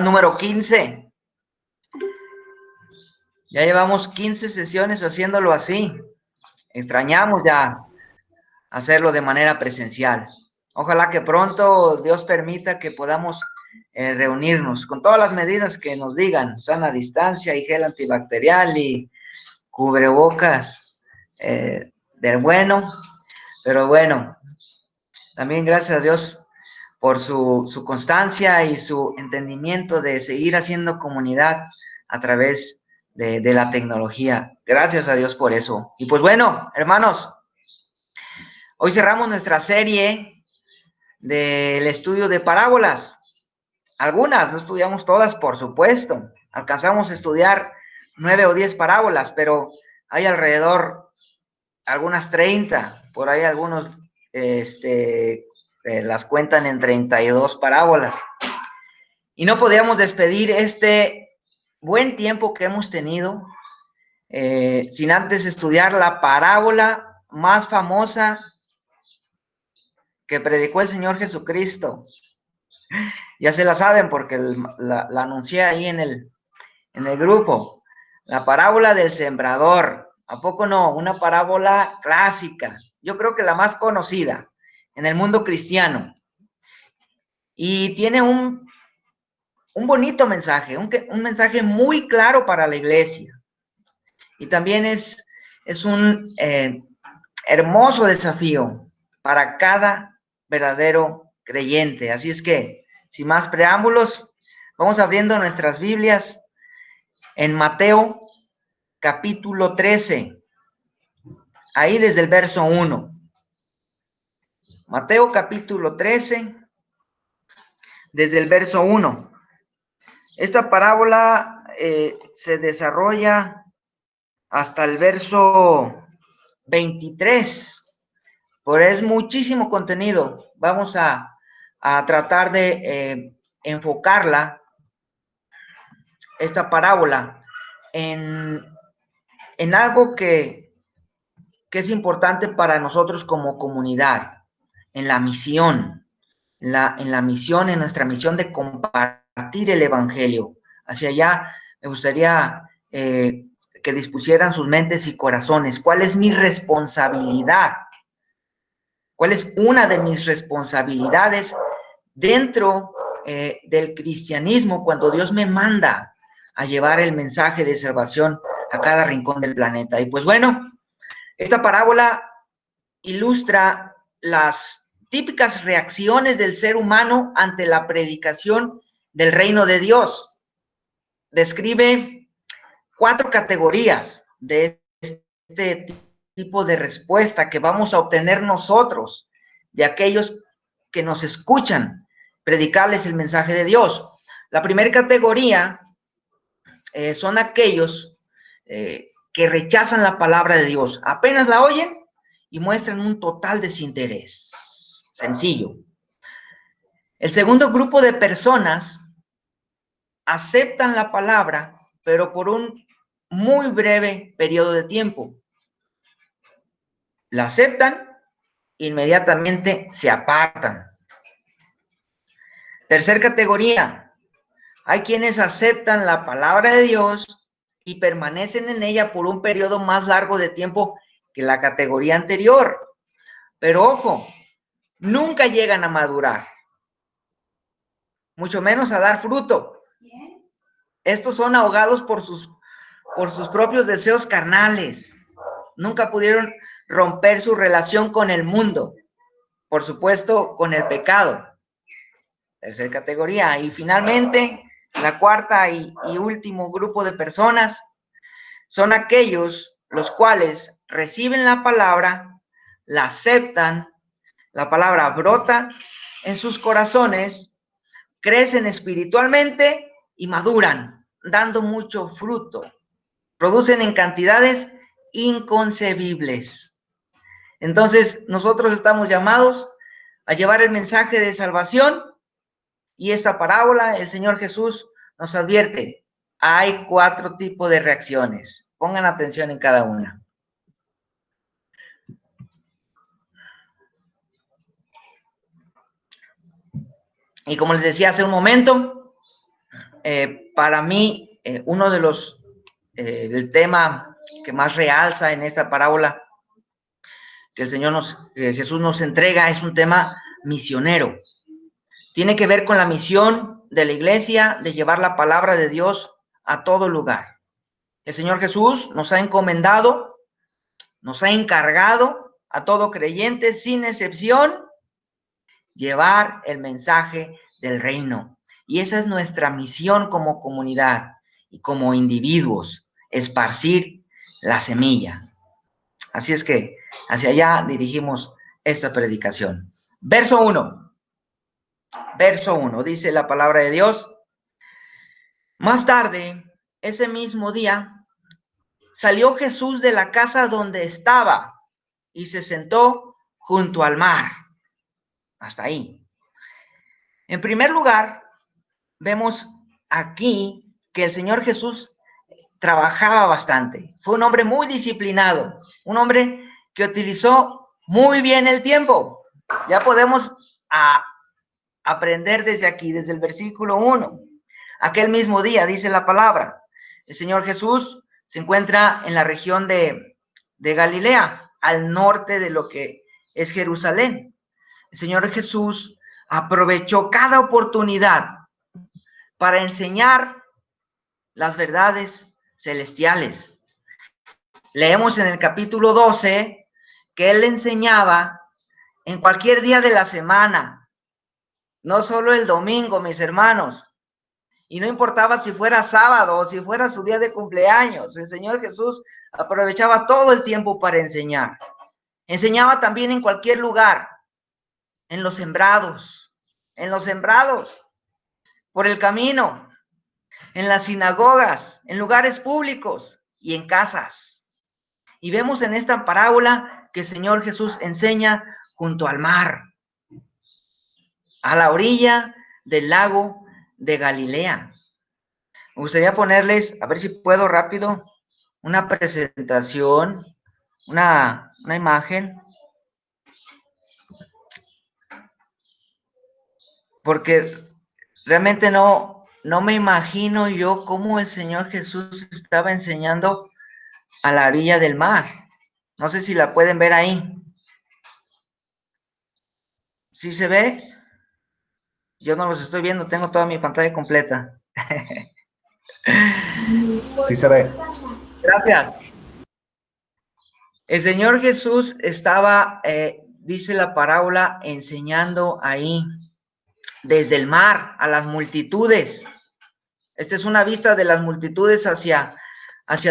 número 15. Ya llevamos 15 sesiones haciéndolo así. Extrañamos ya hacerlo de manera presencial. Ojalá que pronto Dios permita que podamos reunirnos con todas las medidas que nos digan, sana distancia y gel antibacterial y cubrebocas del bueno. Pero bueno, también gracias a Dios por su constancia y su entendimiento de seguir haciendo comunidad a través de la tecnología. Gracias a Dios por eso. Y pues bueno, hermanos, hoy cerramos nuestra serie del estudio de parábolas. Algunas, no estudiamos todas, por supuesto. Alcanzamos a estudiar 9 o 10 parábolas, pero hay alrededor algunas 30. Por ahí algunos las cuentan en 32 parábolas. Y no podíamos despedir este buen tiempo que hemos tenido sin antes estudiar la parábola más famosa que predicó el Señor Jesucristo. Ya se la saben porque la anuncié ahí en el grupo. La parábola del sembrador. ¿A poco no? Una parábola clásica. Yo creo que la más conocida en el mundo cristiano. Y tiene un bonito mensaje, un mensaje muy claro para la iglesia. Y también es un hermoso desafío para cada verdadero creyente. Así es que, sin más preámbulos, vamos abriendo nuestras Biblias en Mateo capítulo 13, ahí desde el verso 1. Mateo capítulo 13, desde el verso 1. Esta parábola se desarrolla hasta el verso 23, pero es muchísimo contenido. Vamos a tratar de enfocarla, esta parábola, en algo que es importante para nosotros como comunidad, en la misión, en la misión, en nuestra misión de compartir el evangelio. Hacia allá me gustaría que dispusieran sus mentes y corazones. ¿Cuál es mi responsabilidad? ¿Cuál es una de mis responsabilidades dentro del cristianismo cuando Dios me manda a llevar el mensaje de salvación a cada rincón del planeta? Y pues bueno, esta parábola ilustra las típicas reacciones del ser humano ante la predicación del reino de Dios. Describe 4 categorías de este tipo de respuesta que vamos a obtener nosotros de aquellos que nos escuchan predicarles el mensaje de Dios. La primera categoría son aquellos que rechazan la palabra de Dios. Apenas la oyen y muestran un total desinterés. Sencillo. El segundo grupo de personas aceptan la palabra, pero por un muy breve periodo de tiempo. La aceptan, inmediatamente se apartan. Tercer categoría. Hay quienes aceptan la palabra de Dios y permanecen en ella por un periodo más largo de tiempo que la categoría anterior. Pero ojo, nunca llegan a madurar, mucho menos a dar fruto. Estos son ahogados por sus propios deseos carnales. Nunca pudieron romper su relación con el mundo, por supuesto, con el pecado. Tercera categoría. Y finalmente, la cuarta y último grupo de personas son aquellos los cuales reciben la palabra, la aceptan, la palabra brota en sus corazones, crecen espiritualmente y maduran, dando mucho fruto. Producen en cantidades inconcebibles. Entonces, nosotros estamos llamados a llevar el mensaje de salvación, y esta parábola, el Señor Jesús nos advierte, hay 4 tipos de reacciones. Pongan atención en cada una. Y como les decía hace un momento, Para mí, uno de los, del tema que más realza en esta parábola que el Señor Jesús nos entrega es un tema misionero. Tiene que ver con la misión de la iglesia de llevar la palabra de Dios a todo lugar. El Señor Jesús nos ha encomendado, nos ha encargado a todo creyente, sin excepción, llevar el mensaje del reino. Y esa es nuestra misión como comunidad y como individuos, esparcir la semilla. Así es que hacia allá dirigimos esta predicación. Verso 1. Verso 1, dice la palabra de Dios. Más tarde, ese mismo día, salió Jesús de la casa donde estaba y se sentó junto al mar. Hasta ahí. En primer lugar, vemos aquí que el Señor Jesús trabajaba bastante. Fue un hombre muy disciplinado, un hombre que utilizó muy bien el tiempo. Ya podemos aprender desde aquí, desde el versículo 1. Aquel mismo día, dice la palabra, el Señor Jesús se encuentra en la región de Galilea, al norte de lo que es Jerusalén. El Señor Jesús aprovechó cada oportunidad para enseñar las verdades celestiales. Leemos en el capítulo 12 que Él enseñaba en cualquier día de la semana, no solo el domingo, mis hermanos. Y no importaba si fuera sábado o si fuera su día de cumpleaños, el Señor Jesús aprovechaba todo el tiempo para enseñar. Enseñaba también en cualquier lugar, en los sembrados, por el camino, en las sinagogas, en lugares públicos y en casas. Y vemos en esta parábola que el Señor Jesús enseña junto al mar, a la orilla del lago de Galilea. Me gustaría ponerles, a ver si puedo rápido, una presentación, una imagen, porque realmente no me imagino yo cómo el Señor Jesús estaba enseñando a la orilla del mar. No sé si la pueden ver ahí. ¿Sí se ve? Yo no los estoy viendo, tengo toda mi pantalla completa. Sí se ve. Gracias. El Señor Jesús estaba, dice la parábola, enseñando ahí desde el mar a las multitudes. Esta es una vista de las multitudes hacia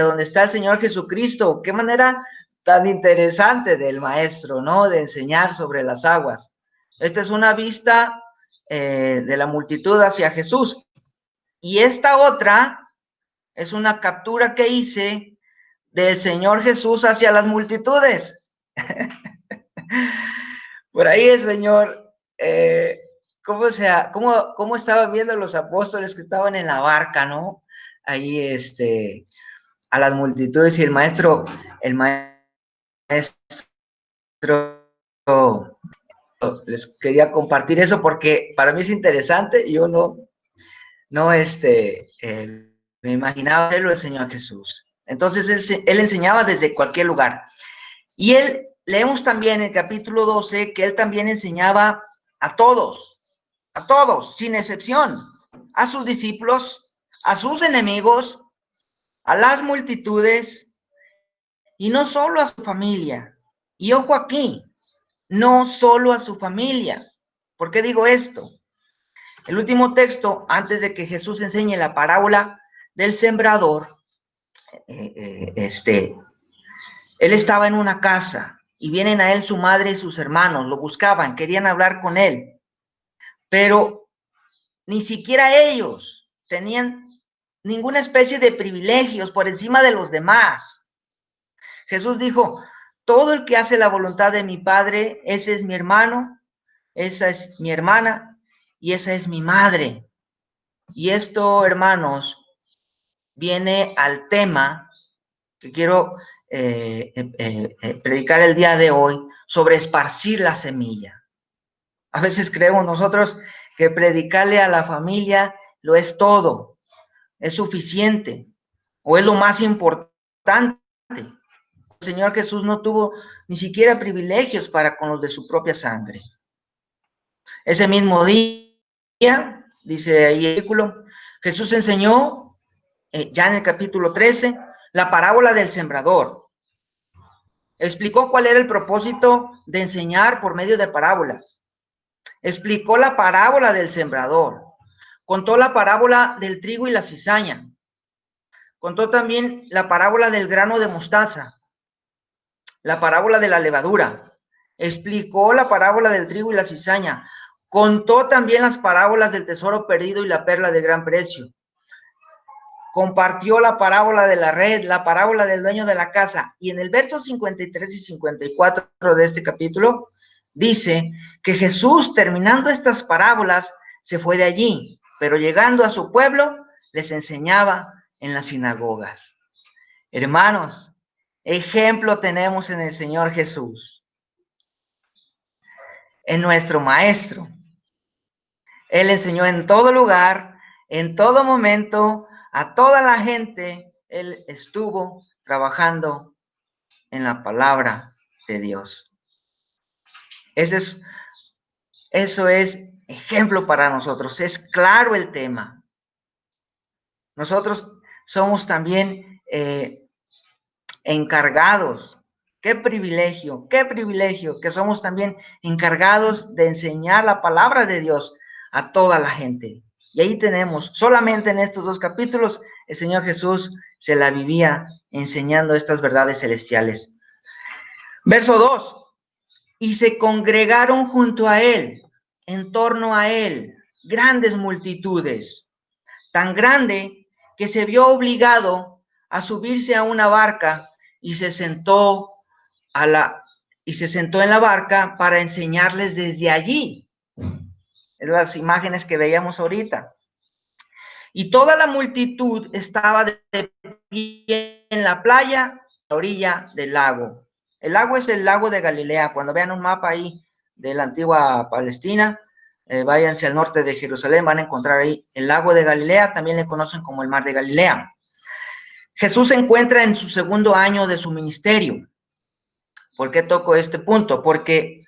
donde está el Señor Jesucristo. Qué manera tan interesante del maestro, ¿no? De enseñar sobre las aguas. Esta es una vista de la multitud hacia Jesús. Y esta otra es una captura que hice del Señor Jesús hacia las multitudes. Por ahí el Señor, ¿cómo estaban viendo los apóstoles que estaban en la barca, ¿no? Ahí, a las multitudes, y el maestro les quería compartir eso porque para mí es interesante. Yo me imaginaba hacerlo el Señor Jesús. Entonces él enseñaba desde cualquier lugar. Y leemos también en el capítulo 12 que él también enseñaba a todos, sin excepción, a sus discípulos, a sus enemigos, a las multitudes, y no solo a su familia. Y ojo aquí, no solo a su familia. ¿Por qué digo esto? El último texto, antes de que Jesús enseñe la parábola del sembrador, él estaba en una casa y vienen a él su madre y sus hermanos, lo buscaban, querían hablar con él, pero ni siquiera ellos tenían ninguna especie de privilegios por encima de los demás. Jesús dijo: todo el que hace la voluntad de mi Padre, ese es mi hermano, esa es mi hermana y esa es mi madre. Y esto, hermanos, viene al tema que quiero predicar el día de hoy, sobre esparcir la semilla. A veces creemos nosotros que predicarle a la familia lo es todo. es suficiente o es lo más importante. El Señor Jesús no tuvo ni siquiera privilegios para con los de su propia sangre. Ese mismo día, dice ahí el artículo, Jesús enseñó, ya en el capítulo 13, la parábola del sembrador. Explicó cuál era el propósito de enseñar por medio de parábolas. Explicó la parábola del sembrador. Contó la parábola del trigo y la cizaña. Contó también la parábola del grano de mostaza, la parábola de la levadura. Explicó la parábola del trigo y la cizaña. Contó también las parábolas del tesoro perdido y la perla de gran precio. Compartió la parábola de la red, la parábola del dueño de la casa. Y en el verso 53 y 54 de este capítulo, dice que Jesús, terminando estas parábolas, se fue de allí, pero llegando a su pueblo, les enseñaba en las sinagogas. Hermanos, ejemplo tenemos en el Señor Jesús, en nuestro Maestro. Él enseñó en todo lugar, en todo momento, a toda la gente. Él estuvo trabajando en la palabra de Dios. Eso es ejemplo para nosotros. Es claro el tema. Nosotros somos también encargados. Qué privilegio que somos también encargados de enseñar la palabra de Dios a toda la gente. Y ahí tenemos, solamente en estos dos capítulos, el Señor Jesús se la vivía enseñando estas verdades celestiales. Verso 2. Y se congregaron junto a él, en torno a él, grandes multitudes, tan grande que se vio obligado a subirse a una barca y se sentó en la barca para enseñarles desde allí. Es las imágenes que veíamos ahorita. Y toda la multitud estaba de pie en la playa, a la orilla del lago. El lago es el lago de Galilea. Cuando vean un mapa ahí de la antigua Palestina, váyanse al norte de Jerusalén, van a encontrar ahí el lago de Galilea, también le conocen como el mar de Galilea. Jesús se encuentra en su segundo año de su ministerio. ¿Por qué toco este punto? Porque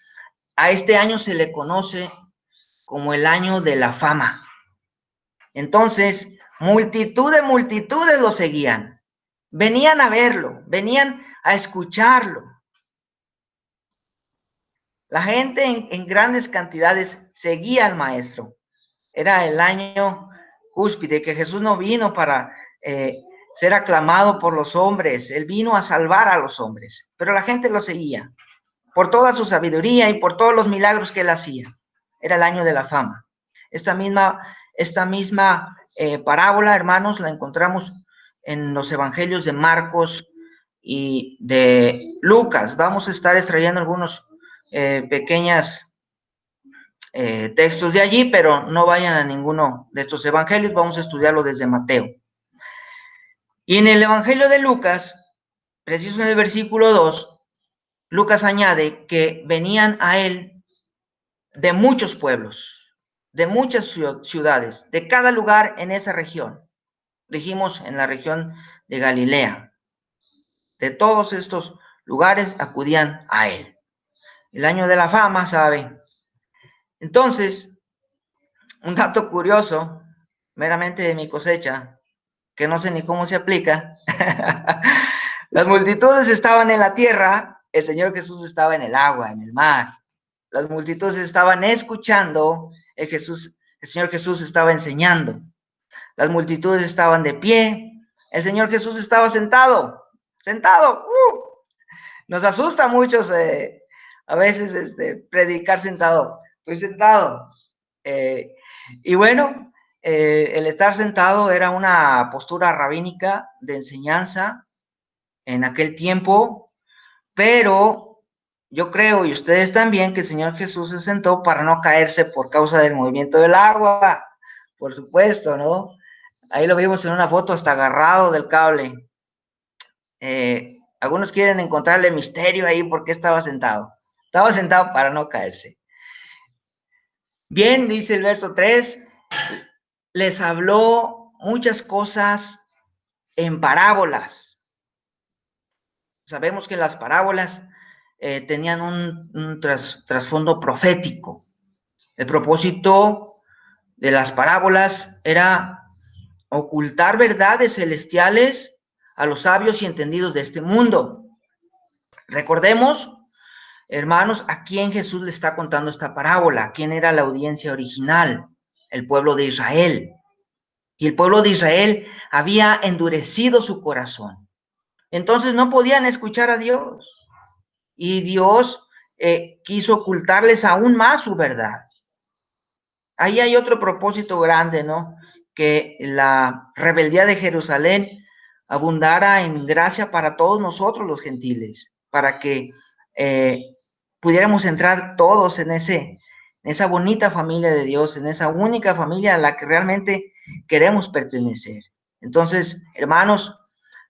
a este año se le conoce como el año de la fama. Entonces, multitudes lo seguían. Venían a verlo, venían a escucharlo. La gente en grandes cantidades seguía al maestro. Era el año cúspide, que Jesús no vino para ser aclamado por los hombres. Él vino a salvar a los hombres. Pero la gente lo seguía por toda su sabiduría y por todos los milagros que él hacía. Era el año de la fama. Esta misma parábola, hermanos, la encontramos en los evangelios de Marcos y de Lucas. Vamos a estar extrayendo algunos pequeños textos de allí, pero no vayan a ninguno de estos evangelios. Vamos a estudiarlo desde Mateo. Y en el evangelio de Lucas, preciso en el versículo 2, Lucas añade que venían a él de muchos pueblos, de muchas ciudades, de cada lugar en esa región. Dijimos en la región de Galilea. De todos estos lugares acudían a él. El año de la fama, ¿sabe? Entonces, un dato curioso, meramente de mi cosecha, que no sé ni cómo se aplica. Las multitudes estaban en la tierra, el Señor Jesús estaba en el agua, en el mar. Las multitudes estaban escuchando, el Señor Jesús estaba enseñando. Las multitudes estaban de pie, el Señor Jesús estaba sentado. Nos asusta mucho a veces predicar sentado. Estoy sentado. Y bueno, el estar sentado era una postura rabínica de enseñanza en aquel tiempo, pero yo creo, y ustedes también, que el Señor Jesús se sentó para no caerse por causa del movimiento del agua, por supuesto, ¿no? Ahí lo vimos en una foto hasta agarrado del cable. Algunos quieren encontrarle misterio ahí porque estaba sentado. Estaba sentado para no caerse. Bien, dice el verso 3, les habló muchas cosas en parábolas. Sabemos que las parábolas tenían un trasfondo profético. El propósito de las parábolas era ocultar verdades celestiales a los sabios y entendidos de este mundo. Recordemos, hermanos, a quién Jesús le está contando esta parábola, quién era la audiencia original, el pueblo de Israel. Y el pueblo de Israel había endurecido su corazón. Entonces no podían escuchar a Dios. Y Dios quiso ocultarles aún más su verdad. Ahí hay otro propósito grande, ¿no? Que la rebeldía de Jerusalén abundara en gracia para todos nosotros los gentiles, para que pudiéramos entrar todos en esa bonita familia de Dios, en esa única familia a la que realmente queremos pertenecer. Entonces, hermanos,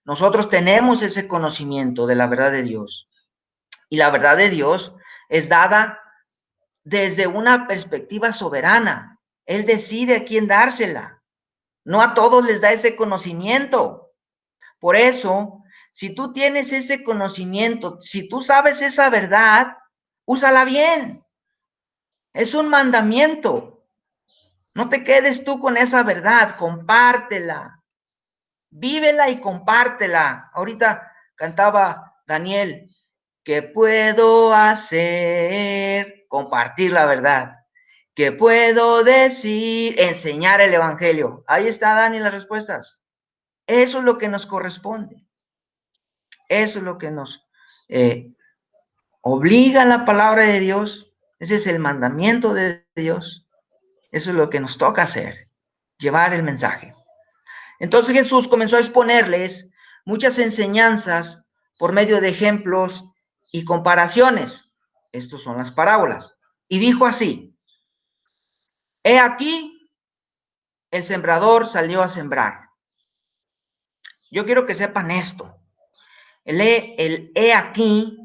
nosotros tenemos ese conocimiento de la verdad de Dios. Y la verdad de Dios es dada desde una perspectiva soberana. Él decide a quién dársela. No a todos les da ese conocimiento. Por eso, si tú tienes ese conocimiento, si tú sabes esa verdad, úsala bien. Es un mandamiento. No te quedes tú con esa verdad, compártela. Vívela y compártela. Ahorita cantaba Daniel, ¿qué puedo hacer? Compartir la verdad. ¿Qué puedo decir? Enseñar el evangelio. Ahí está, Dani, las respuestas. Eso es lo que nos corresponde. Eso es lo que nos obliga la palabra de Dios. Ese es el mandamiento de Dios. Eso es lo que nos toca hacer, llevar el mensaje. Entonces Jesús comenzó a exponerles muchas enseñanzas por medio de ejemplos y comparaciones. Estos son las parábolas. Y dijo así: he aquí, el sembrador salió a sembrar. Yo quiero que sepan esto. El he aquí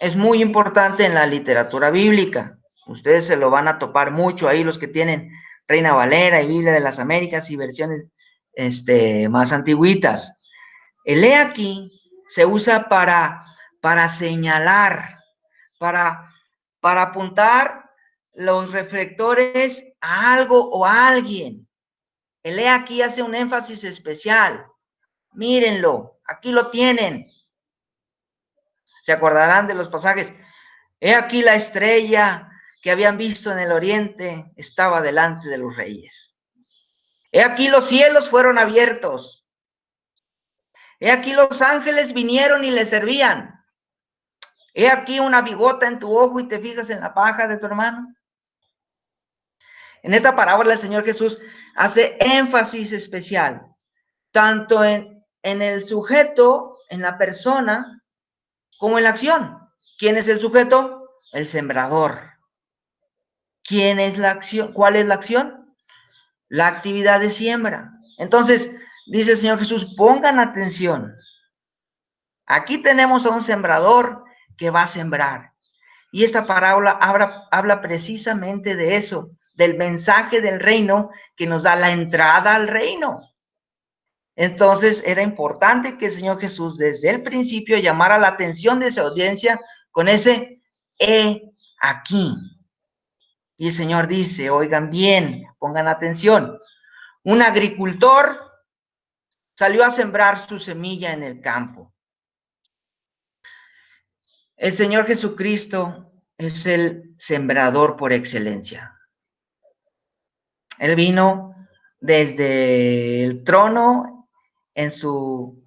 es muy importante en la literatura bíblica. Ustedes se lo van a topar mucho ahí, los que tienen Reina Valera y Biblia de las Américas y versiones más antiguitas. El he aquí se usa para señalar, para apuntar los reflectores a algo o a alguien. El he aquí hace un énfasis especial. Mírenlo, aquí lo tienen. Se acordarán de los pasajes. He aquí la estrella que habían visto en el oriente estaba delante de los reyes. He aquí los cielos fueron abiertos. He aquí los ángeles vinieron y le servían. He aquí una bigota en tu ojo y te fijas en la paja de tu hermano. En esta parábola el Señor Jesús hace énfasis especial, tanto en el sujeto, en la persona, como en la acción. ¿Quién es el sujeto? El sembrador. ¿Quién es la acción? ¿Cuál es la acción? La actividad de siembra. Entonces, dice el Señor Jesús, pongan atención. Aquí tenemos a un sembrador que va a sembrar. Y esta parábola habla precisamente de eso, del mensaje del reino que nos da la entrada al reino. Entonces era importante que el Señor Jesús desde el principio llamara la atención de esa audiencia con ese he aquí. Y el Señor dice, oigan bien, pongan atención. Un agricultor salió a sembrar su semilla en el campo. El Señor Jesucristo es el sembrador por excelencia. Él vino desde el trono en su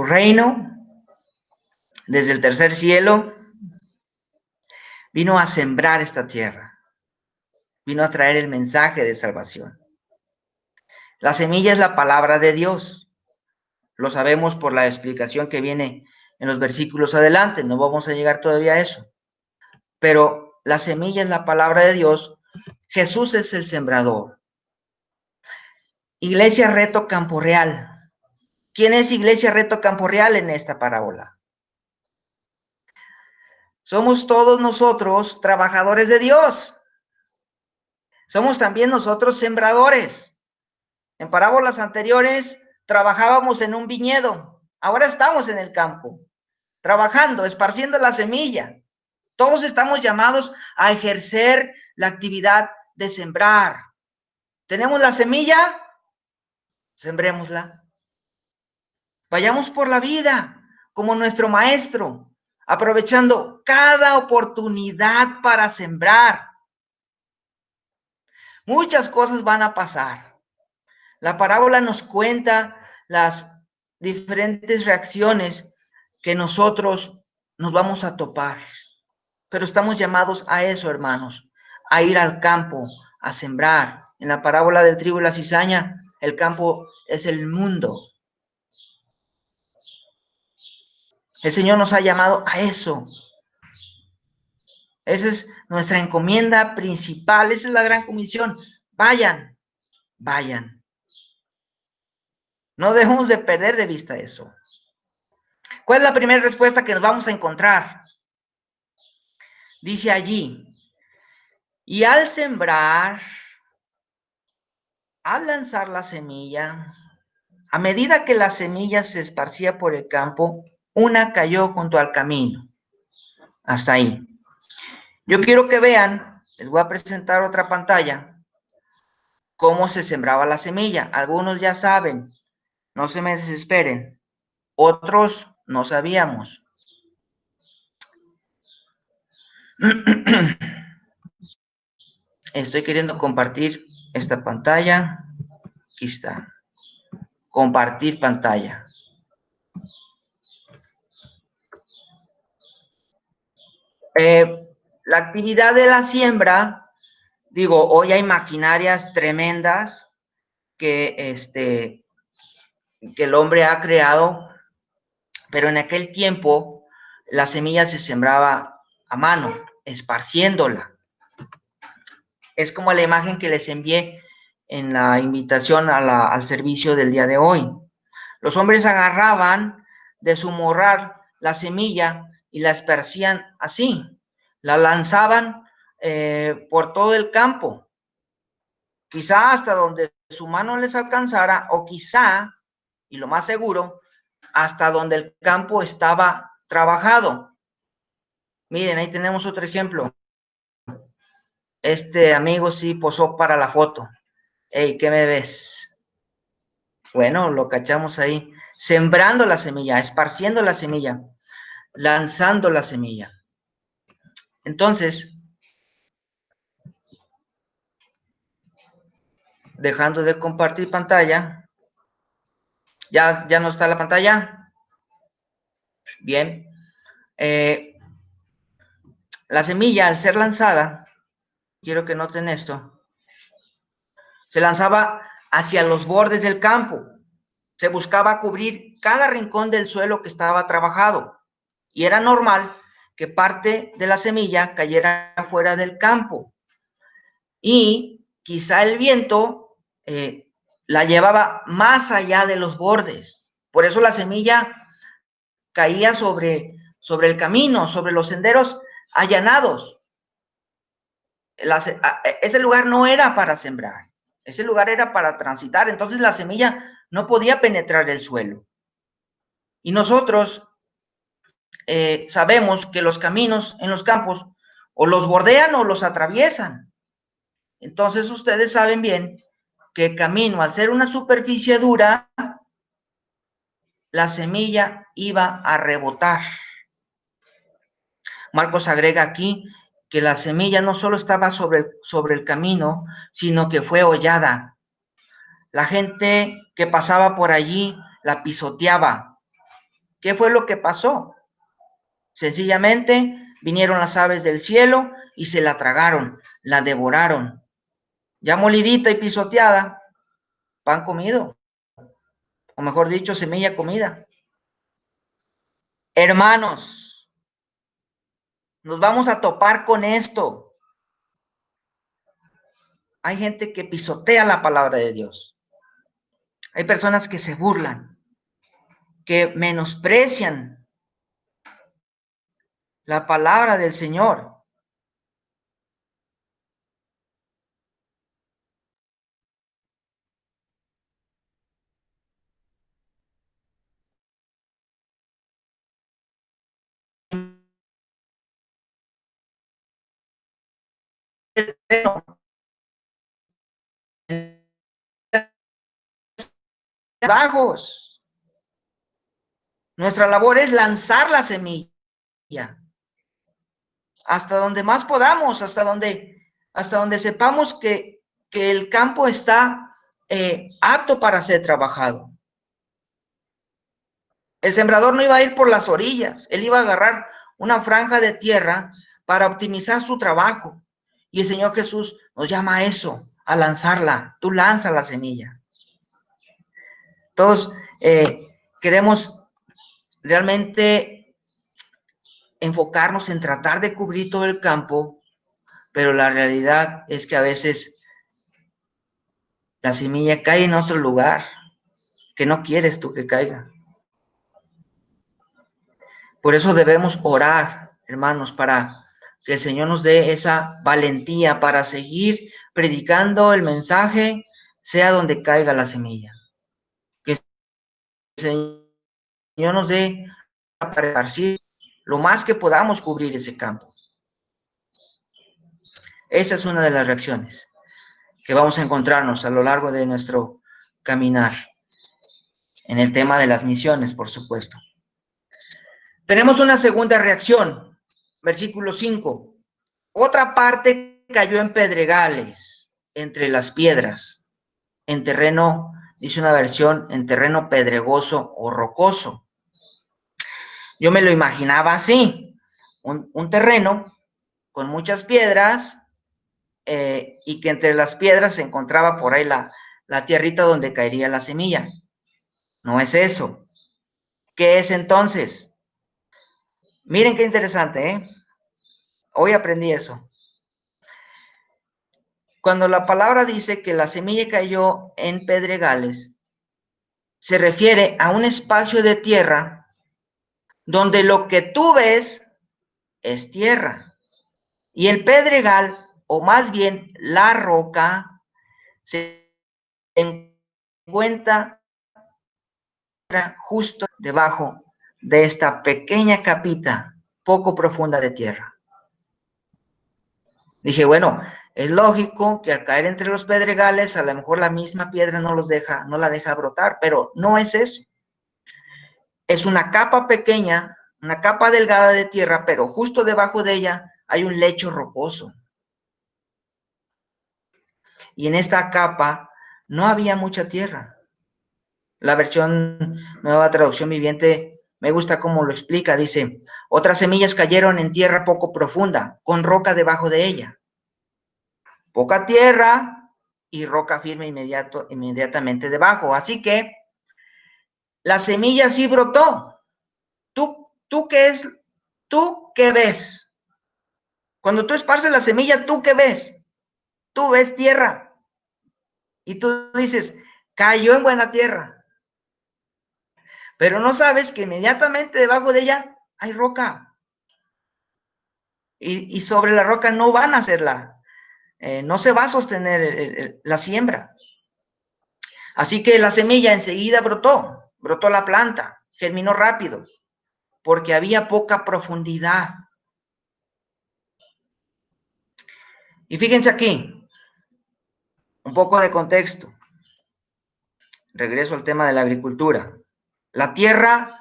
reino, desde el tercer cielo, vino a sembrar esta tierra, vino a traer el mensaje de salvación. La semilla es la palabra de Dios. Lo sabemos por la explicación que viene en los versículos adelante, no vamos a llegar todavía a eso. Pero la semilla es la palabra de Dios, Jesús es el sembrador. Iglesia Reto Campo Real. ¿Quién es Iglesia Reto Campo Real en esta parábola? Somos todos nosotros trabajadores de Dios. Somos también nosotros sembradores. En parábolas anteriores trabajábamos en un viñedo. Ahora estamos en el campo, trabajando, esparciendo la semilla. Todos estamos llamados a ejercer la actividad de sembrar. ¿Tenemos la semilla? Sembrémosla. Vayamos por la vida como nuestro maestro, aprovechando cada oportunidad para sembrar. Muchas cosas van a pasar. La parábola nos cuenta las diferentes reacciones que nosotros nos vamos a topar. Pero estamos llamados a eso, hermanos, a ir al campo, a sembrar. En la parábola del trigo y la cizaña, el campo es el mundo. El Señor nos ha llamado a eso. Esa es nuestra encomienda principal, esa es la gran comisión. Vayan, vayan. No dejemos de perder de vista eso. ¿Cuál es la primera respuesta que nos vamos a encontrar? Dice allí, y al sembrar, al lanzar la semilla, a medida que la semilla se esparcía por el campo, una cayó junto al camino. Hasta ahí. Yo quiero que vean, les voy a presentar otra pantalla, cómo se sembraba la semilla. Algunos ya saben, no se me desesperen. Otros no sabíamos. Estoy queriendo compartir esta pantalla. Aquí está. Compartir pantalla. La actividad de la siembra, digo, hoy hay maquinarias tremendas que el hombre ha creado, pero en aquel tiempo la semilla se sembraba a mano, esparciéndola. Es como la imagen que les envié en la invitación al servicio del día de hoy. Los hombres agarraban de su morral la semilla y la esparcían así, la lanzaban por todo el campo, quizá hasta donde su mano les alcanzara, o quizá, y lo más seguro, hasta donde el campo estaba trabajado. Miren, ahí tenemos otro ejemplo. Este amigo sí posó para la foto. Hey, ¿qué me ves? Bueno, lo cachamos ahí, sembrando la semilla, esparciendo la semilla, lanzando la semilla. Entonces, dejando de compartir pantalla, ¿ya no está la pantalla? Bien. La semilla, al ser lanzada, quiero que noten esto, se lanzaba hacia los bordes del campo. Se buscaba cubrir cada rincón del suelo que estaba trabajado. Y era normal que parte de la semilla cayera fuera del campo. Y quizá el viento la llevaba más allá de los bordes. Por eso la semilla caía sobre el camino, sobre los senderos allanados. Ese lugar no era para sembrar, ese lugar era para transitar, entonces la semilla no podía penetrar el suelo. Y nosotros sabemos que los caminos en los campos o los bordean o los atraviesan. Entonces ustedes saben bien que el camino, al ser una superficie dura, la semilla iba a rebotar. Marcos agrega aquí que la semilla no solo estaba sobre el camino, sino que fue hollada. La gente que pasaba por allí la pisoteaba. ¿Qué fue lo que pasó? Sencillamente vinieron las aves del cielo y se la tragaron, la devoraron. Ya molidita y pisoteada, pan comido, o mejor dicho, semilla comida. Hermanos, nos vamos a topar con esto. Hay gente que pisotea la palabra de Dios. Hay personas que se burlan, que menosprecian la palabra del Señor. bajos. Nuestra labor es lanzar la semilla hasta donde más podamos, hasta donde sepamos que el campo está apto para ser trabajado. El sembrador no iba a ir por las orillas, él iba a agarrar una franja de tierra para optimizar su trabajo. Y el Señor Jesús nos llama a eso, a lanzarla. Tú lanza la semilla. Todos queremos realmente enfocarnos en tratar de cubrir todo el campo, pero la realidad es que a veces la semilla cae en otro lugar que no quieres tú que caiga. Por eso debemos orar, hermanos, para que el Señor nos dé esa valentía para seguir predicando el mensaje, sea donde caiga la semilla. Que el Señor nos dé para esparcir lo más que podamos cubrir ese campo. Esa es una de las reacciones que vamos a encontrarnos a lo largo de nuestro caminar en el tema de las misiones, por supuesto. Tenemos una segunda reacción, versículo 5. Otra parte cayó en pedregales, entre las piedras, en terreno, dice una versión, en terreno pedregoso o rocoso. Yo me lo imaginaba así, un terreno con muchas piedras y que entre las piedras se encontraba por ahí la tierrita donde caería la semilla. No es eso. ¿Qué es entonces? Miren qué interesante, ¿eh? Hoy aprendí eso. Cuando la palabra dice que la semilla cayó en pedregales, se refiere a un espacio de tierra donde lo que tú ves es tierra. Y el pedregal, o más bien la roca, se encuentra justo debajo de esta pequeña capita poco profunda de tierra. Dije, bueno, es lógico que al caer entre los pedregales, a lo mejor la misma piedra no la deja brotar, pero no es eso. Es una capa pequeña, una capa delgada de tierra, pero justo debajo de ella hay un lecho rocoso. Y en esta capa no había mucha tierra. La versión Nueva Traducción Viviente me gusta cómo lo explica. Dice, otras semillas cayeron en tierra poco profunda, con roca debajo de ella. Poca tierra y roca firme inmediatamente debajo. Así que la semilla sí brotó. ¿Tú qué ves? Cuando tú esparces la semilla, ¿tú qué ves? Tú ves tierra. Y tú dices, cayó en buena tierra. Pero no sabes que inmediatamente debajo de ella hay roca. Y sobre la roca no van a hacerla. No se va a sostener la siembra. Así que la semilla enseguida brotó la planta, germinó rápido, porque había poca profundidad. Y fíjense aquí, un poco de contexto. Regreso al tema de la agricultura. La tierra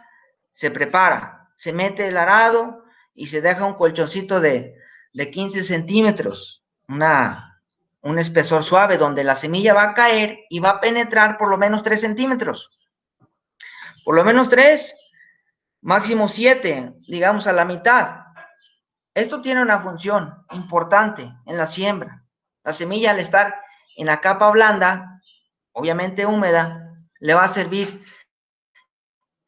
se prepara, se mete el arado y se deja un colchoncito de 15 centímetros, un espesor suave donde la semilla va a caer y va a penetrar por lo menos 3 centímetros. Por lo menos 3, máximo 7, digamos a la mitad. Esto tiene una función importante en la siembra. La semilla, al estar en la capa blanda, obviamente húmeda, le va a servir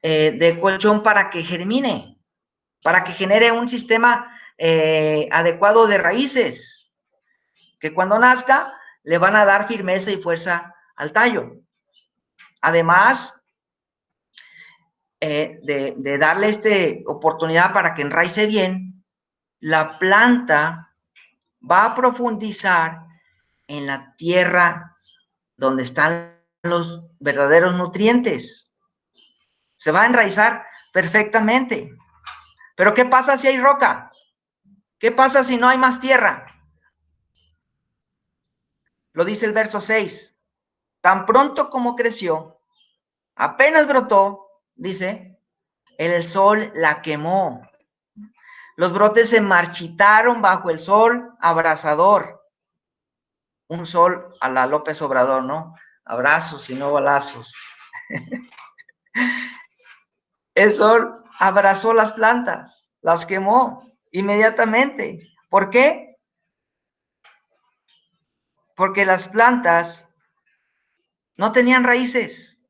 de colchón para que germine, para que genere un sistema adecuado de raíces, que cuando nazca le van a dar firmeza y fuerza al tallo. Además de darle esta oportunidad para que enraice bien, la planta va a profundizar en la tierra donde están los verdaderos nutrientes. Se va a enraizar perfectamente. Pero ¿qué pasa si hay roca? ¿Qué pasa si no hay más tierra? Lo dice el verso 6. Tan pronto como creció, apenas brotó, dice, el sol la quemó. Los brotes se marchitaron bajo el sol abrasador. Un sol a la López Obrador, ¿no? Abrazos y no balazos. El sol abrazó las plantas, las quemó inmediatamente. ¿Por qué? Porque las plantas no tenían raíces,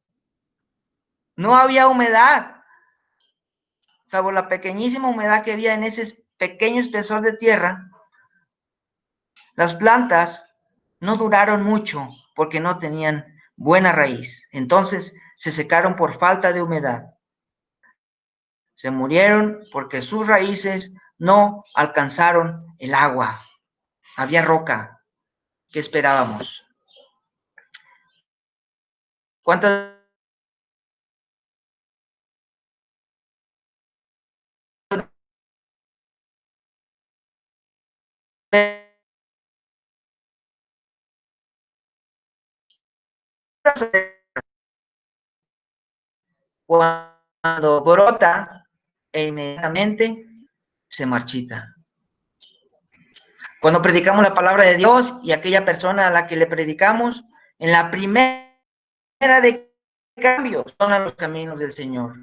no había humedad, salvo la pequeñísima humedad que había en ese pequeño espesor de tierra. Las plantas no duraron mucho porque no tenían buena raíz. Entonces se secaron por falta de humedad. Se murieron porque sus raíces no alcanzaron el agua. Había roca. ¿Qué esperábamos? ¿Cuántas veces cuando brota e inmediatamente se marchita? Cuando predicamos la palabra de Dios y aquella persona a la que le predicamos, en la primera de cambios son a los caminos del Señor.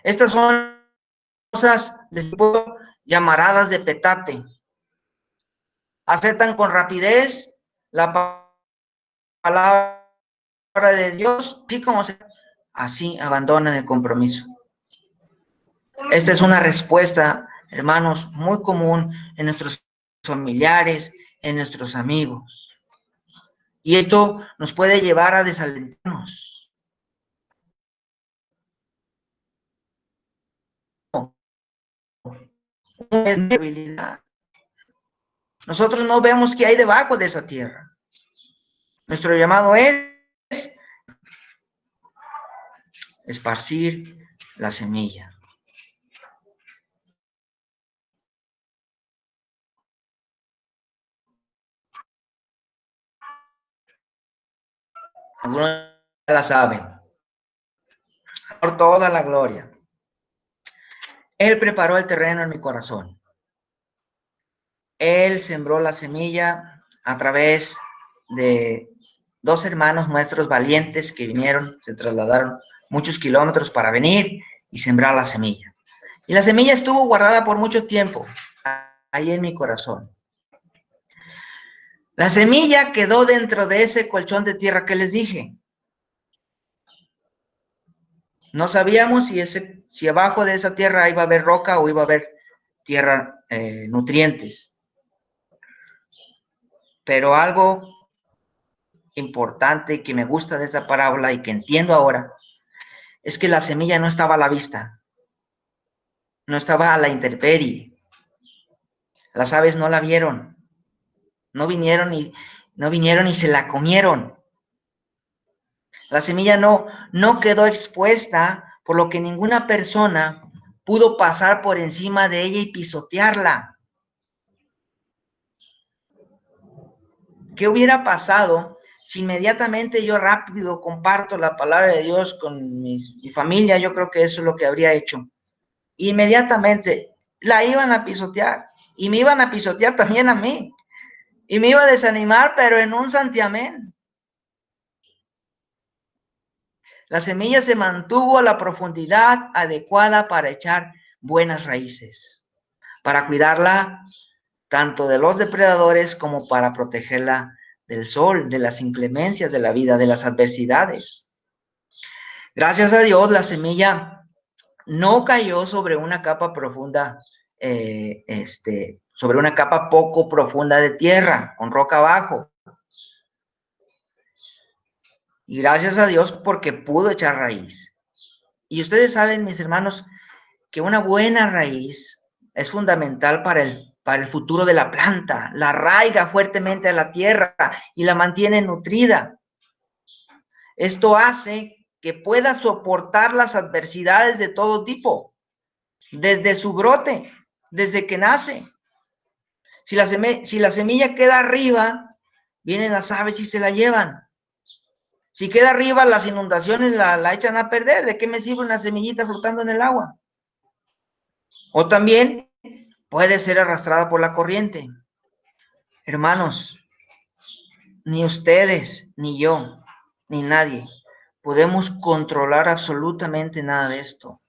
Estas son cosas, les puedo llamaradas de petate. Aceptan con rapidez la palabra de Dios, así como así abandonan el compromiso. Esta es una respuesta, hermanos, muy común en nuestros familiares, en nuestros amigos. Y esto nos puede llevar a desalentarnos. Es debilidad. Nosotros no vemos qué hay debajo de esa tierra. Nuestro llamado es esparcir la semilla. Algunos ya la saben. Por toda la gloria. Él preparó el terreno en mi corazón. Él sembró la semilla a través de dos hermanos nuestros valientes que vinieron, se trasladaron muchos kilómetros para venir y sembrar la semilla. Y la semilla estuvo guardada por mucho tiempo ahí en mi corazón. La semilla quedó dentro de ese colchón de tierra que les dije. No sabíamos si abajo de esa tierra iba a haber roca o iba a haber tierra, nutrientes. Pero algo importante que me gusta de esa parábola y que entiendo ahora es que la semilla no estaba a la vista, no estaba a la intemperie. Las aves no la vieron, no vinieron y se la comieron. La semilla no quedó expuesta, por lo que ninguna persona pudo pasar por encima de ella y pisotearla. ¿Qué hubiera pasado si inmediatamente yo rápido comparto la palabra de Dios con mi familia? Yo creo que eso es lo que habría hecho. Inmediatamente la iban a pisotear y me iban a pisotear también a mí. Y me iba a desanimar, pero en un santiamén. La semilla se mantuvo a la profundidad adecuada para echar buenas raíces, para cuidarla tanto de los depredadores como para protegerla del sol, de las inclemencias de la vida, de las adversidades. Gracias a Dios, la semilla no cayó sobre una capa profunda, sobre una capa poco profunda de tierra, con roca abajo. Y gracias a Dios porque pudo echar raíz. Y ustedes saben, mis hermanos, que una buena raíz es fundamental para el futuro de la planta. La arraiga fuertemente a la tierra y la mantiene nutrida. Esto hace que pueda soportar las adversidades de todo tipo, desde su brote, desde que nace. Si la semilla queda arriba, vienen las aves y se la llevan. Si queda arriba, las inundaciones la echan a perder. ¿De qué me sirve una semillita flotando en el agua? O también puede ser arrastrada por la corriente. Hermanos, ni ustedes, ni yo, ni nadie podemos controlar absolutamente nada de esto.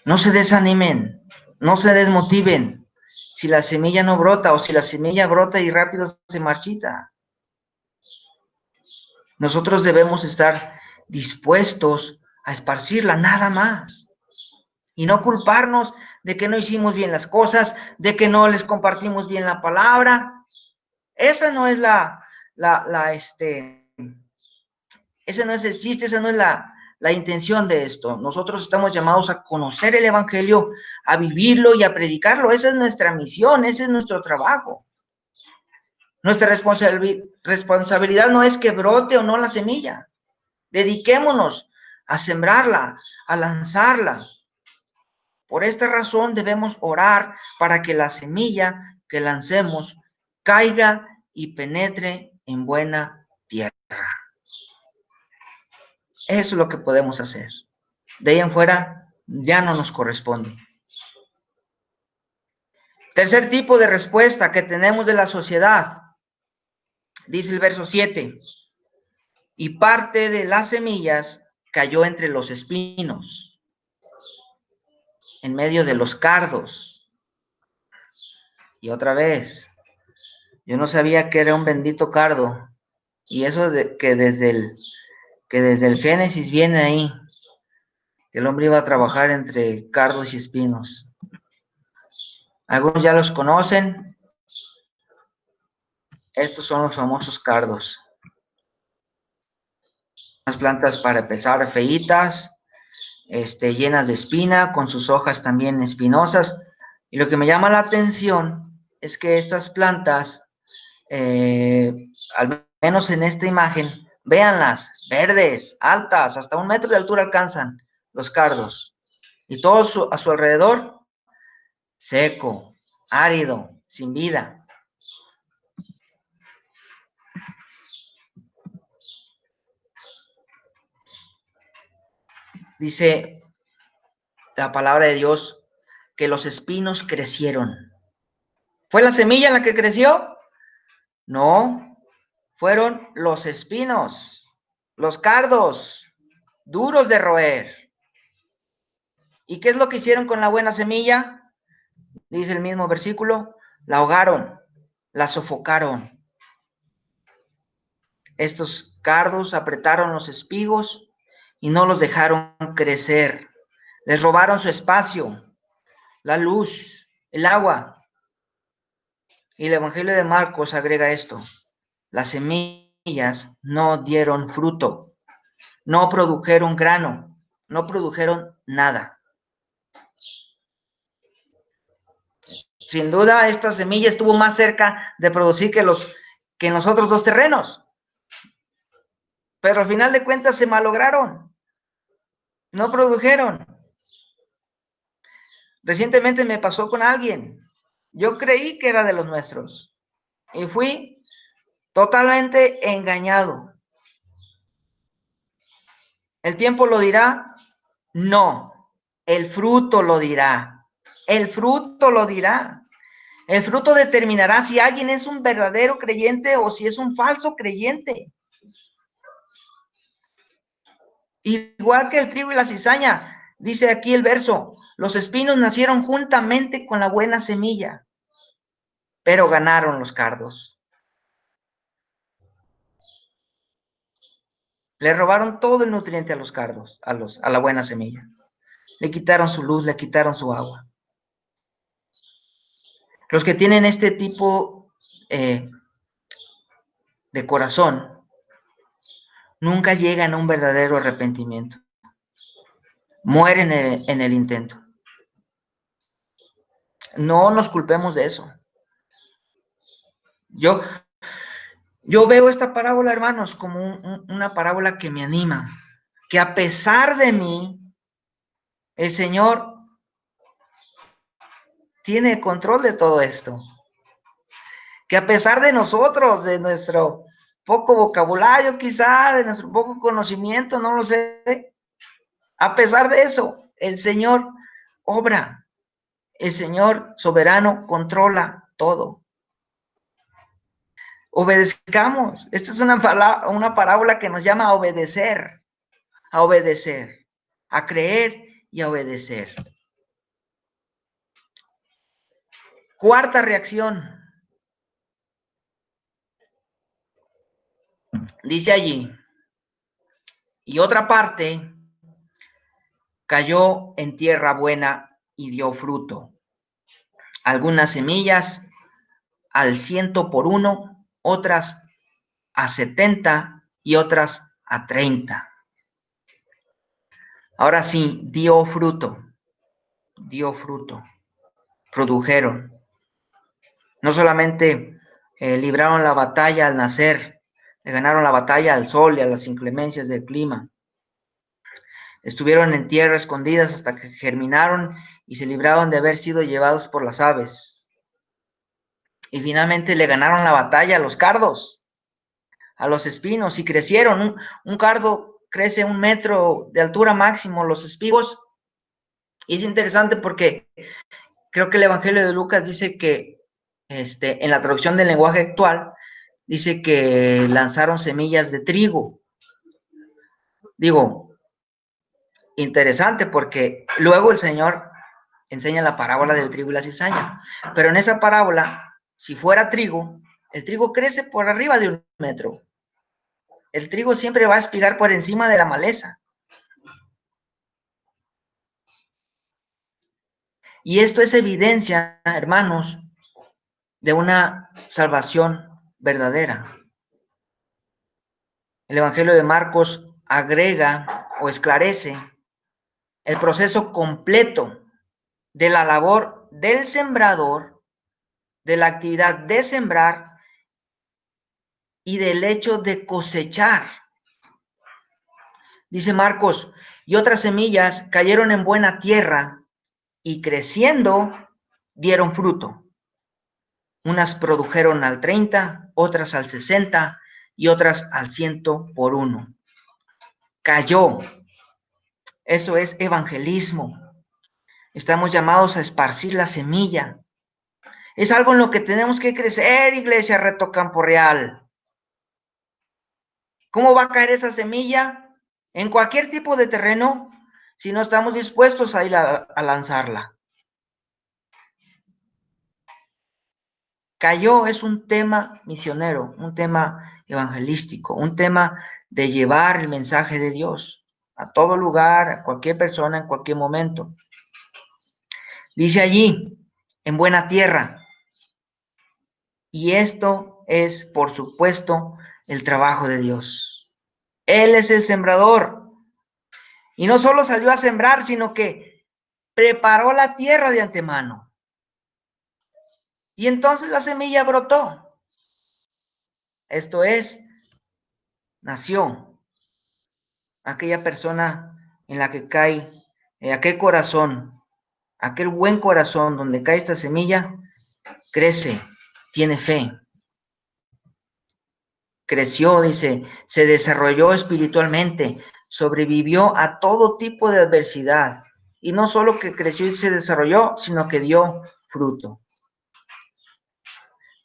No se desanimen, no se desmotiven si la semilla no brota o si la semilla brota y rápido se marchita. Nosotros debemos estar dispuestos a esparcirla, nada más. Y no culparnos de que no hicimos bien las cosas, de que no les compartimos bien la palabra. Esa no es ese no es el chiste, esa no es la intención de esto. Nosotros estamos llamados a conocer el Evangelio, a vivirlo y a predicarlo. Esa es nuestra misión, ese es nuestro trabajo. Nuestra responsabilidad no es que brote o no la semilla. Dediquémonos a sembrarla, a lanzarla. Por esta razón debemos orar para que la semilla que lancemos caiga y penetre en buena tierra. Eso es lo que podemos hacer. De ahí en fuera ya no nos corresponde. Tercer tipo de respuesta que tenemos de la sociedad. Dice el verso 7. Y parte de las semillas cayó entre los espinos, en medio de los cardos. Y otra vez, yo no sabía que era un bendito cardo. Y eso que desde el Génesis viene ahí, que el hombre iba a trabajar entre cardos y espinos. Algunos ya los conocen. Estos son los famosos cardos. Unas plantas para empezar feitas, llenas de espina, con sus hojas también espinosas. Y lo que me llama la atención es que estas plantas, al menos en esta imagen, véanlas, verdes, altas, hasta 1 metro de altura alcanzan los cardos. Y todo a su alrededor, seco, árido, sin vida. Dice la palabra de Dios que los espinos crecieron. ¿Fue la semilla la que creció? No, fueron los espinos, los cardos, duros de roer. ¿Y qué es lo que hicieron con la buena semilla? Dice el mismo versículo, la ahogaron, la sofocaron. Estos cardos apretaron los espigos y no los dejaron crecer. Les robaron su espacio, la luz, el agua. Y el Evangelio de Marcos agrega esto: las semillas no dieron fruto, no produjeron grano, no produjeron nada. Sin duda, esta semilla estuvo más cerca de producir que en los otros 2 terrenos. Pero al final de cuentas se malograron, no produjeron. Recientemente me pasó con alguien. Yo creí que era de los nuestros y fui totalmente engañado. ¿El tiempo lo dirá? No, el fruto lo dirá. El fruto lo dirá. El fruto determinará si alguien es un verdadero creyente o si es un falso creyente. Igual que el trigo y la cizaña, dice aquí el verso, los espinos nacieron juntamente con la buena semilla, pero ganaron los cardos. Le robaron todo el nutriente a los cardos, a la buena semilla. Le quitaron su luz, le quitaron su agua. Los que tienen este tipo de corazón nunca llegan a un verdadero arrepentimiento. Mueren en el intento. No nos culpemos de eso. Yo veo esta parábola, hermanos, como una parábola que me anima, que a pesar de mí, el Señor tiene el control de todo esto. que a pesar de nosotros, de nuestro poco vocabulario quizá, de nuestro poco conocimiento, no lo sé, a pesar de eso, el Señor obra, el Señor soberano controla todo. Obedezcamos. Esta es una parábola que nos llama a obedecer, a creer y a obedecer. Cuarta reacción. Dice allí, y otra parte cayó en tierra buena y dio fruto. Algunas semillas al 100 por uno, otras a 70 y otras a 30. Ahora sí, dio fruto, produjeron. No solamente libraron la batalla al nacer, le ganaron la batalla al sol y a las inclemencias del clima. Estuvieron en tierra escondidas hasta que germinaron y se libraron de haber sido llevados por las aves. Y finalmente le ganaron la batalla a los cardos, a los espinos, y crecieron. Un cardo crece 1 metro de altura máximo, los espigos. Y es interesante porque creo que el Evangelio de Lucas dice que, en la traducción del lenguaje actual, dice que lanzaron semillas de trigo. Digo, interesante porque luego el Señor enseña la parábola del trigo y la cizaña. Pero en esa parábola, si fuera trigo, el trigo crece por arriba de 1 metro. El trigo siempre va a espigar por encima de la maleza. Y esto es evidencia, hermanos, de una salvación verdadera. El Evangelio de Marcos agrega o esclarece el proceso completo de la labor del sembrador, de la actividad de sembrar y del hecho de cosechar. Dice Marcos, y otras semillas cayeron en buena tierra y creciendo dieron fruto. Unas produjeron al 30, otras al 60 y otras al 100 por uno. Cayó. Eso es evangelismo. Estamos llamados a esparcir la semilla. Es algo en lo que tenemos que crecer, iglesia Reto Campo Real. ¿Cómo va a caer esa semilla? En cualquier tipo de terreno, si no estamos dispuestos a ir a lanzarla. Cayó es un tema misionero, un tema evangelístico, un tema de llevar el mensaje de Dios a todo lugar, a cualquier persona, en cualquier momento. Dice allí, en buena tierra. Y esto es, por supuesto, el trabajo de Dios. Él es el sembrador. Y no solo salió a sembrar, sino que preparó la tierra de antemano. Y entonces la semilla brotó. Esto es, nació. Aquella persona en la que cae, aquel corazón, aquel buen corazón donde cae esta semilla, crece, tiene fe. Creció, dice, se desarrolló espiritualmente, sobrevivió a todo tipo de adversidad. Y no solo que creció y se desarrolló, sino que dio fruto.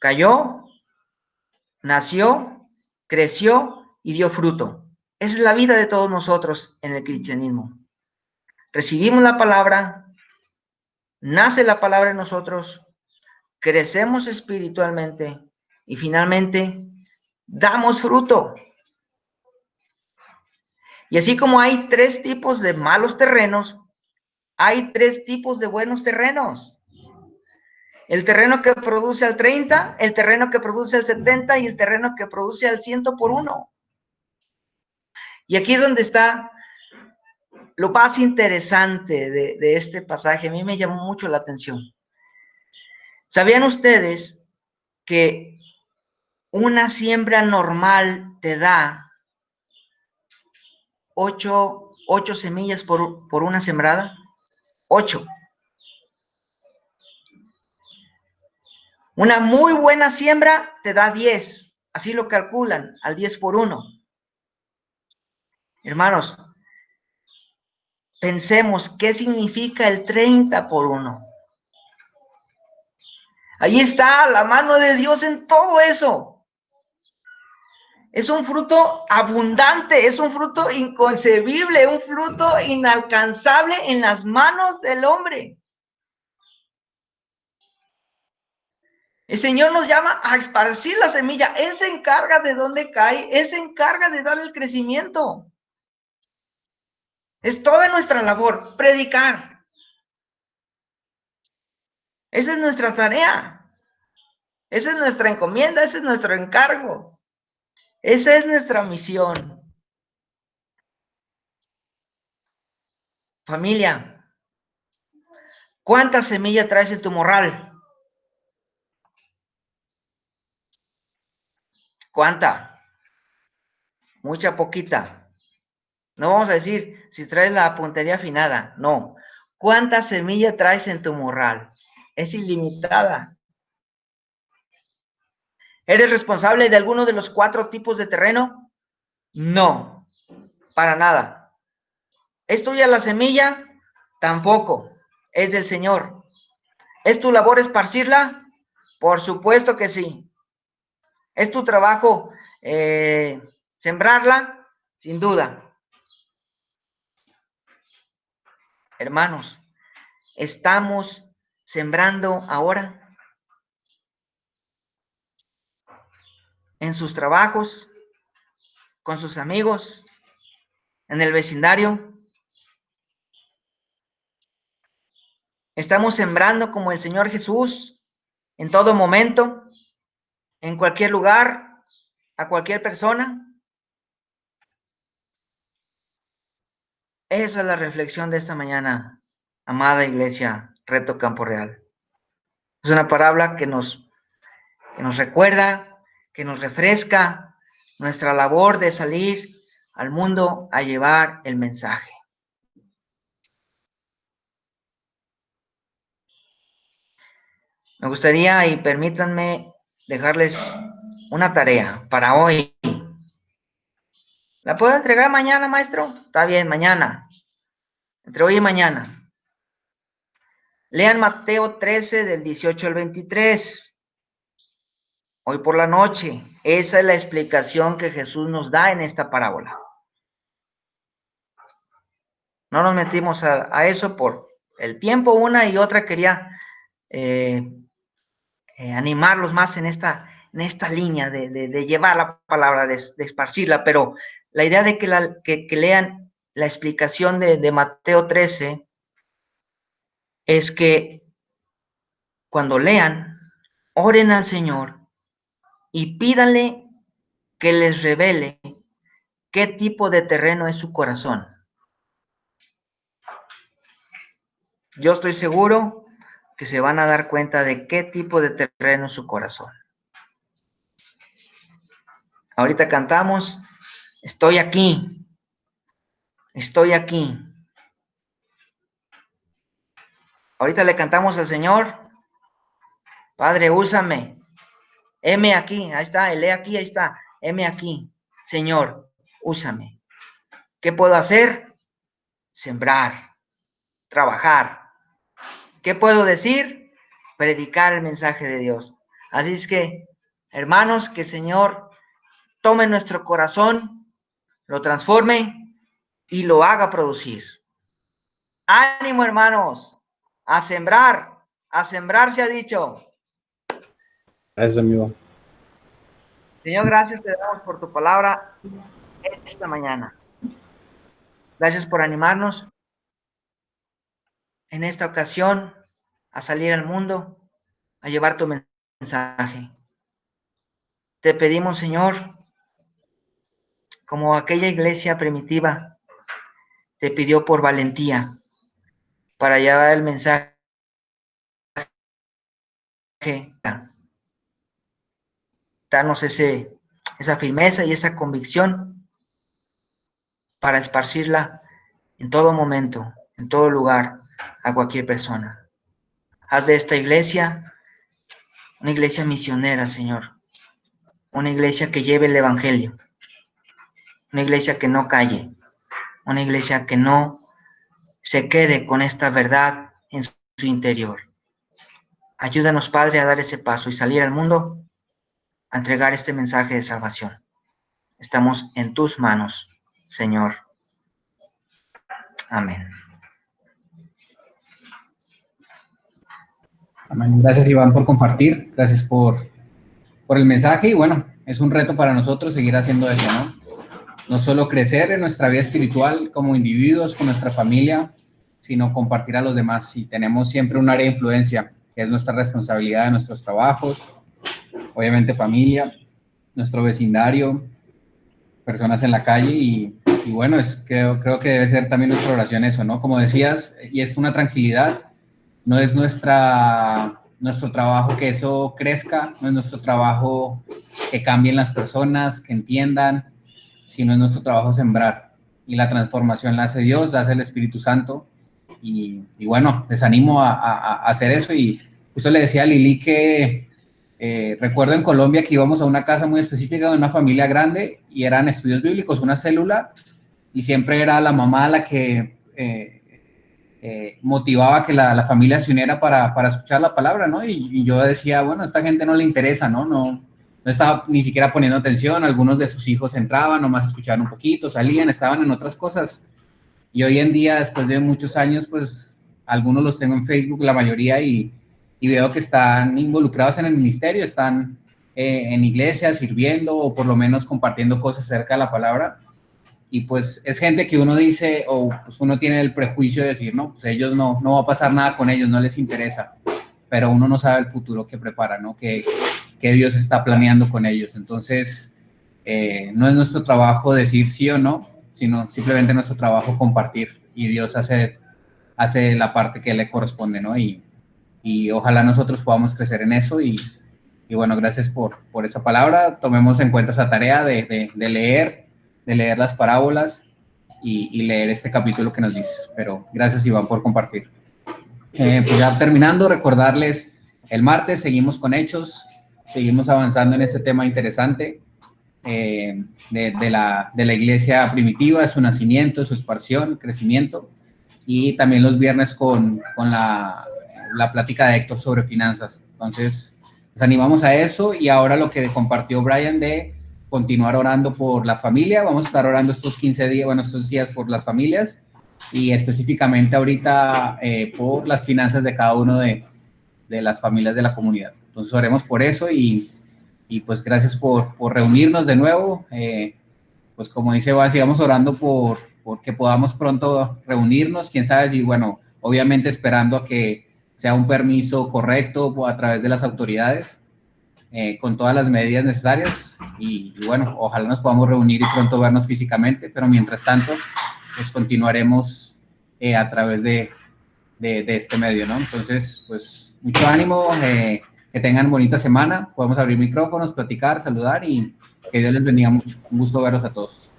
Cayó, nació, creció y dio fruto. Esa es la vida de todos nosotros en el cristianismo. Recibimos la palabra, nace la palabra en nosotros, crecemos espiritualmente y finalmente damos fruto. Y así como hay 3 tipos de malos terrenos, hay 3 tipos de buenos terrenos. El terreno que produce al 30, el terreno que produce al 70 y el terreno que produce al 100 por uno. Y aquí es donde está lo más interesante de este pasaje. A mí me llamó mucho la atención. ¿Sabían ustedes que una siembra normal te da 8 semillas por una sembrada? 8. Una muy buena siembra te da 10. Así lo calculan, al 10 por 1. Hermanos, pensemos qué significa el 30 por 1. Ahí está la mano de Dios en todo eso. Es un fruto abundante, es un fruto inconcebible, un fruto inalcanzable en las manos del hombre. El Señor nos llama a esparcir la semilla. Él se encarga de dónde cae, Él se encarga de darle el crecimiento. Es toda nuestra labor, predicar. Esa es nuestra tarea. Esa es nuestra encomienda, ese es nuestro encargo. Esa es nuestra misión. Familia, ¿cuánta semilla traes en tu morral? ¿Cuánta? Mucha, poquita. No vamos a decir si traes la puntería afinada, no. ¿Cuánta semilla traes en tu morral? Es ilimitada. ¿Eres responsable de alguno de los 4 tipos de terreno? No, para nada. ¿Es tuya la semilla? Tampoco, es del Señor. ¿Es tu labor esparcirla? Por supuesto que sí. ¿Es tu trabajo sembrarla? Sin duda. Hermanos, ¿estamos sembrando ahora? ¿En sus trabajos? ¿Con sus amigos? ¿En el vecindario? ¿Estamos sembrando como el Señor Jesús en todo momento, en cualquier lugar, a cualquier persona? Esa es la reflexión de esta mañana, amada iglesia, Reto Campo Real. Es una parábola que nos recuerda, que nos refresca nuestra labor de salir al mundo a llevar el mensaje. Me gustaría, y permítanme dejarles una tarea para hoy. ¿La puedo entregar mañana, maestro? Está bien, mañana. Entre hoy y mañana. Lean Mateo 13 del 18 al 23. Hoy por la noche. Esa es la explicación que Jesús nos da en esta parábola. No nos metimos a eso por el tiempo. Una y otra quería animarlos más en esta línea de llevar la palabra, de esparcirla, pero la idea de que lean la explicación de Mateo 13 es que cuando lean, oren al Señor y pídanle que les revele qué tipo de terreno es su corazón. Yo estoy seguro que se van a dar cuenta de qué tipo de terreno es su corazón. Ahorita cantamos, estoy aquí, estoy aquí. Ahorita le cantamos al Señor, Padre, úsame, heme aquí, ahí está, el aquí, ahí está, heme aquí, Señor, úsame. ¿Qué puedo hacer? Sembrar, trabajar. ¿Qué puedo decir? Predicar el mensaje de Dios. Así es que, hermanos, que el Señor tome nuestro corazón, lo transforme y lo haga producir. Ánimo, hermanos, a sembrar se ha dicho. Gracias, amigo. Señor, gracias te damos por tu palabra esta mañana. Gracias por animarnos en esta ocasión a salir al mundo, a llevar tu mensaje. Te pedimos, Señor, como aquella iglesia primitiva te pidió por valentía para llevar el mensaje. Danos esa firmeza y esa convicción para esparcirla en todo momento, en todo lugar, a cualquier persona. Haz de esta iglesia una iglesia misionera, Señor, una iglesia que lleve el evangelio, una iglesia que no calle, una iglesia que no se quede con esta verdad en su interior. Ayúdanos, Padre, a dar ese paso y salir al mundo a entregar este mensaje de salvación. Estamos en tus manos, Señor. Amén. Amén. Gracias, Iván, por compartir. Gracias por el mensaje. Y bueno, es un reto para nosotros seguir haciendo eso, ¿no? No solo crecer en nuestra vida espiritual como individuos, con nuestra familia, sino compartir a los demás. Y tenemos siempre un área de influencia, que es nuestra responsabilidad de nuestros trabajos, obviamente familia, nuestro vecindario, personas en la calle y bueno, creo que debe ser también nuestra oración eso, ¿no? Como decías, y es una tranquilidad, no es nuestro trabajo que eso crezca, no es nuestro trabajo que cambien las personas, que entiendan, sino es nuestro trabajo sembrar. Y la transformación la hace Dios, la hace el Espíritu Santo. Y bueno, les animo a hacer eso. Y justo le decía a Lili que recuerdo en Colombia que íbamos a una casa muy específica de una familia grande y eran estudios bíblicos, una célula, y siempre era la mamá la que motivaba que la familia se uniera para escuchar la palabra, ¿no? Y yo decía, bueno, a esta gente no le interesa, ¿no? No estaba ni siquiera poniendo atención, algunos de sus hijos entraban, nomás escuchaban un poquito, salían, estaban en otras cosas. Y hoy en día, después de muchos años, pues algunos los tengo en Facebook, la mayoría, y veo que están involucrados en el ministerio, están en iglesias sirviendo o por lo menos compartiendo cosas acerca de la palabra. Y pues es gente que uno dice, o pues uno tiene el prejuicio de decir, no, pues ellos no va a pasar nada con ellos, no les interesa. Pero uno no sabe el futuro que prepara, ¿no? Que Dios está planeando con ellos. Entonces, no es nuestro trabajo decir sí o no, sino simplemente nuestro trabajo compartir. Y Dios hace la parte que le corresponde, ¿no? Y ojalá nosotros podamos crecer en eso. Y bueno, gracias por esa palabra. Tomemos en cuenta esa tarea de leer las parábolas y leer este capítulo que nos dices. Pero gracias, Iván, por compartir. Pues ya terminando, recordarles, el martes seguimos con Hechos, seguimos avanzando en este tema interesante de la iglesia primitiva, su nacimiento, su expansión, crecimiento, y también los viernes con la plática de Héctor sobre finanzas. Entonces, les animamos a eso, y ahora lo que compartió Brian de continuar orando por la familia. Vamos a estar orando estos 15 días, bueno, estos días por las familias, y específicamente ahorita por las finanzas de cada uno de las familias de la comunidad. Entonces oremos por eso y pues gracias por reunirnos de nuevo. Pues como dice Iván, sigamos orando por que podamos pronto reunirnos, quién sabe si, bueno, obviamente esperando a que sea un permiso correcto a través de las autoridades, con todas las medidas necesarias, y bueno, ojalá nos podamos reunir y pronto vernos físicamente, pero mientras tanto, pues continuaremos a través de este medio, ¿no? Entonces, pues mucho ánimo, que tengan bonita semana, podemos abrir micrófonos, platicar, saludar, y que Dios les bendiga mucho. Un gusto verlos a todos.